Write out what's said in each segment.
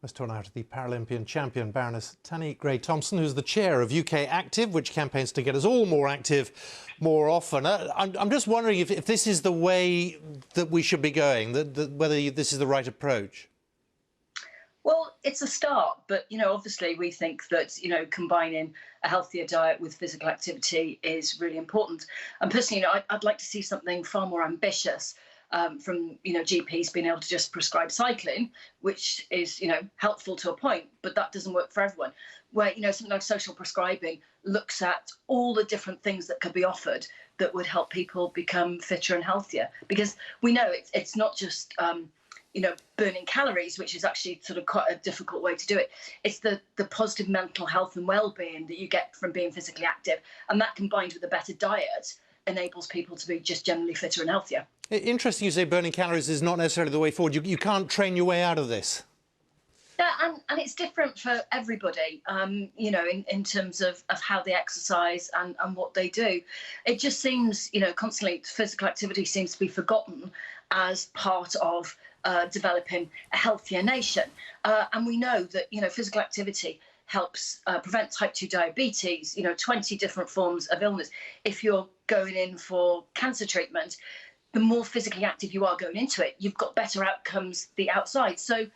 Let's turn now to the Paralympian champion, Baroness Tanni Grey-Thompson, who's the chair of ukactive, which campaigns to get us all more active more often. I'm just wondering if this is the way that we should be going, whether this is the right approach. Well, it's a start, but, obviously we think that, combining a healthier diet with physical activity is really important. And personally, I'd like to see something far more ambitious from, GPs being able to just prescribe cycling, which is, helpful to a point, but that doesn't work for everyone. Where, something like social prescribing looks at all the different things that could be offered that would help people become fitter and healthier. Because we know it's not just burning calories, which is actually sort of quite a difficult way to do it. It's the positive mental health and well-being that you get from being physically active. And that combined with a better diet enables people to be just generally fitter and healthier. Interesting you say burning calories is not necessarily the way forward. You can't train your way out of this. Yeah, and it's different for everybody, in terms of how they exercise and what they do. It just seems, constantly physical activity seems to be forgotten as part of developing a healthier nation. And we know that, physical activity helps prevent type 2 diabetes, 20 different forms of illness. If you're going in for cancer treatment, the more physically active you are going into it, you've got better outcomes the outside. So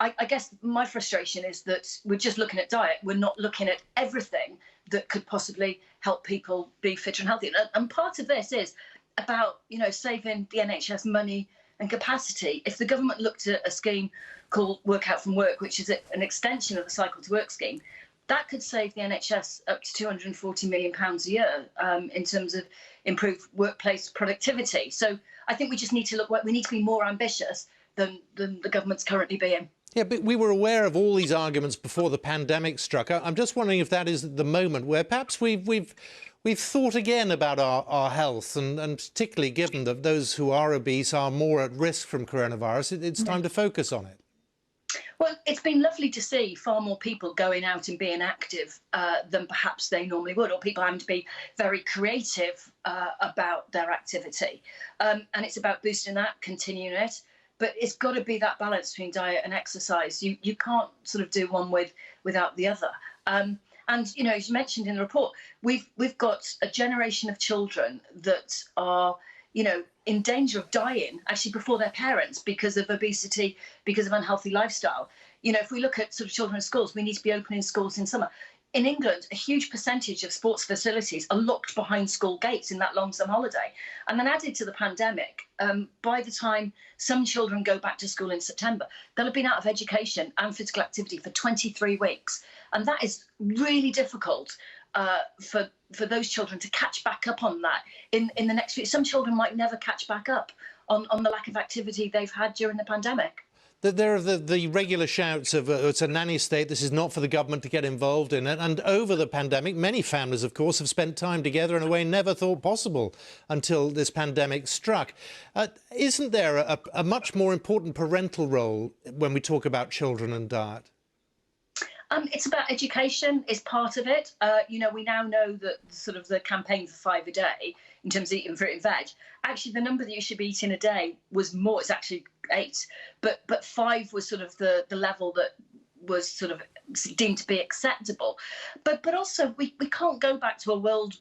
I guess my frustration is that we're just looking at diet. We're not looking at everything that could possibly help people be fitter and healthier. And part of this is about, saving the NHS money and capacity. If the government looked at a scheme called Work Out from Work, which is an extension of the Cycle to Work scheme, that could save the NHS up to £240 million a year in terms of improved workplace productivity. So I think we just need to we need to be more ambitious than the government's currently being. Yeah, but we were aware of all these arguments before the pandemic struck. I'm just wondering if that is the moment where perhaps we've thought again about our health, and particularly given that those who are obese are more at risk from coronavirus, it's time to focus on it. Well, it's been lovely to see far more people going out and being active than perhaps they normally would, or people having to be very creative about their activity. And it's about boosting that, continuing it. But it's got to be that balance between diet and exercise. You can't sort of do one without the other. And, as you mentioned in the report, we've got a generation of children that are, in danger of dying actually before their parents because of obesity, because of unhealthy lifestyle. If we look at sort of children in schools, we need to be opening schools in summer. In England, a huge percentage of sports facilities are locked behind school gates in that long summer holiday. And then added to the pandemic, by the time some children go back to school in September, they'll have been out of education and physical activity for 23 weeks. And that is really difficult for those children to catch back up on that in the next week. Some children might never catch back up on the lack of activity they've had during the pandemic. There are the regular shouts of it's a nanny state, this is not for the government to get involved in it. And over the pandemic, many families, of course, have spent time together in a way never thought possible until this pandemic struck. Isn't there a much more important parental role when we talk about children and diet? It's about education is part of it. We now know that sort of the campaign for 5 a day in terms of eating fruit and veg, actually the number that you should be eating a day was more, it's actually 8, but 5 was sort of the level that was sort of deemed to be acceptable. But also we can't go back to a world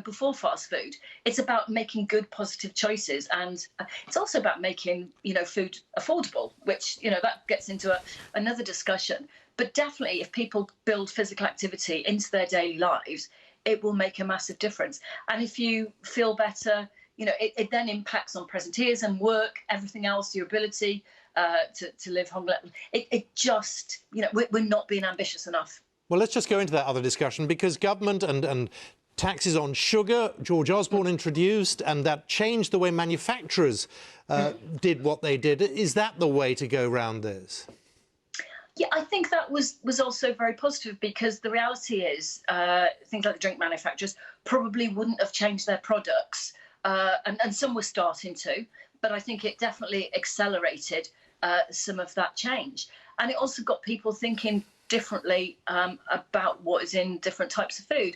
before fast food. It's about making good, positive choices, and it's also about making food affordable, which that gets into another discussion. But definitely, if people build physical activity into their daily lives, it will make a massive difference. And if you feel better, it then impacts on presenteeism, work, everything else, your ability to live home. It just, we're not being ambitious enough. Well, let's just go into that other discussion, because government and taxes on sugar, George Osborne introduced, and that changed the way manufacturers did what they did. Is that the way to go round this? Yeah, I think that was also very positive, because the reality is things like the drink manufacturers probably wouldn't have changed their products, and some were starting to, but I think it definitely accelerated some of that change. And it also got people thinking differently about what is in different types of food.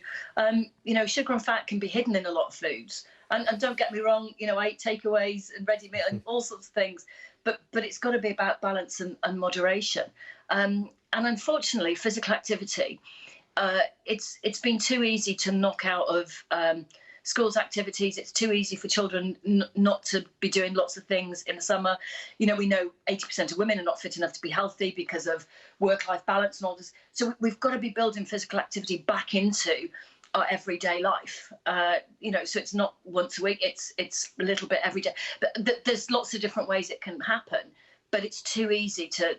Sugar and fat can be hidden in a lot of foods. And don't get me wrong, I eat takeaways and ready meal and all sorts of things. but it's got to be about balance and moderation. And unfortunately, physical activity, it's been too easy to knock out of schools activities. It's too easy for children not to be doing lots of things in the summer. You know, we know 80% of women are not fit enough to be healthy because of work-life balance and all this. So we've got to be building physical activity back into our everyday life. You know, so it's not once a week, it's a little bit every day. But there's lots of different ways it can happen, but it's too easy to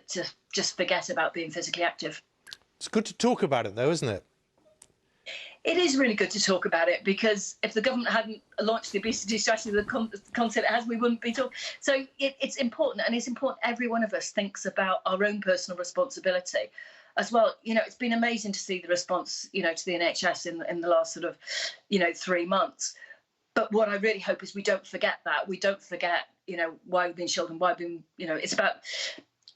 just forget about being physically active. It's good to talk about it, though, isn't it? It is really good to talk about it, because if the government hadn't launched the obesity strategy, the concept it has, we wouldn't be talking. So it's important, and it's important every one of us thinks about our own personal responsibility as well. You know, it's been amazing to see the response, you know, to the NHS in the last sort of, you know, 3 months. But what I really hope is we don't forget that. We don't forget, you know, why we've been shielded and why we've been, you know, it's about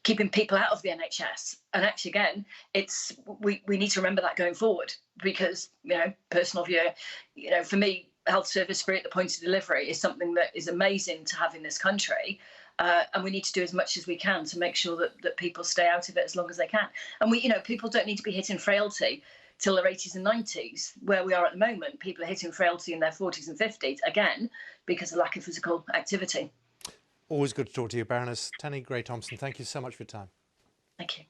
keeping people out of the NHS. And actually, again, it's we need to remember that going forward, because, you know, personal view, you know, for me, health service free at the point of delivery is something that is amazing to have in this country. And we need to do as much as we can to make sure that people stay out of it as long as they can. And we, you know, people don't need to be hitting frailty till their 80s and 90s, where we are at the moment. People are hitting frailty in their 40s and 50s, again, because of lack of physical activity. Always good to talk to you, Baroness Tanni Grey-Thompson. Thank you so much for your time. Thank you.